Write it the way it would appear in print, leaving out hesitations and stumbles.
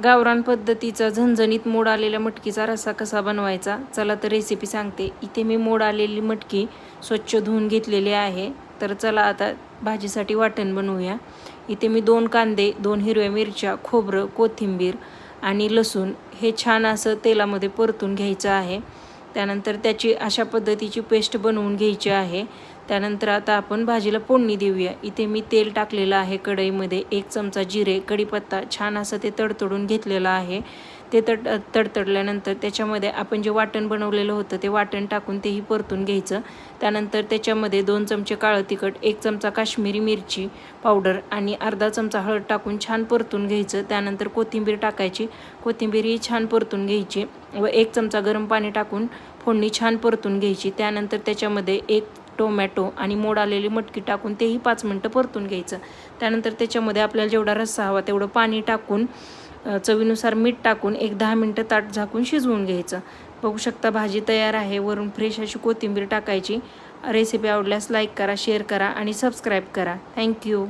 गावरान पद्धतीचा झणझणीत मोड आलेल्या मटकीचा रस्सा कसा बनवायचा, चला तर रेसिपी सांगते। इथे मी मोड आलेली मटकी स्वच्छ धुवून घेतलेली आहे। तर चला आता भाजीसाठी वाटण बनवूया। इथे मी 2 कांदे, 2 हिरव्या मिरच्या, खोबरं, कोथिंबीर आणि लसूण हे छान असं तेलामध्ये परतून घ्यायचं आहे। त्यानंतर त्याची अशा पद्धतीची पेस्ट बनवून घ्यायची आहे। त्यानंतर आता आपण भाजीला फोडणी देऊया। इथे मी तेल टाकलेलं आहे कढईमध्ये, 1 चमचा जिरे, कढीपत्ता छान असं ते तडतडून घेतलेलं आहे। ते तडतडल्यानंतर त्याच्यामध्ये आपण जे वाटण बनवलेलं होतं ते वाटण टाकून तेही परतून घ्यायचं। त्यानंतर त्याच्यामध्ये 2 चमचे काळं तिखट, 1 चमचा काश्मीरी मिरची पावडर आणि अर्धा चमचा हळद टाकून छान परतून घ्यायचं। त्यानंतर कोथिंबीर टाकायची, कोथिंबीरही छान परतून घ्यायची व 1 चमचा गरम पाणी टाकून फोडणी छान परतून घ्यायची। त्यानंतर त्याच्यामध्ये 1 टोमॅटो आणि मोड आलेली मटकी टाकून तेही 5 मिनिटं परतून घ्यायचं। त्यानंतर त्याच्यामध्ये आपल्याला जेवढा रस्सा हवा तेवढं पाणी टाकून चवीनुसार मीठ टाकून 10 मिनिटं ताट झाकून शिजवून घ्यायचं। बघू शकता भाजी तयार आहे। वरून फ्रेश अशी कोथिंबीर टाकायची। रेसिपी आवडल्यास लाईक करा, शेअर करा आणि सबस्क्राईब करा। थँक्यू।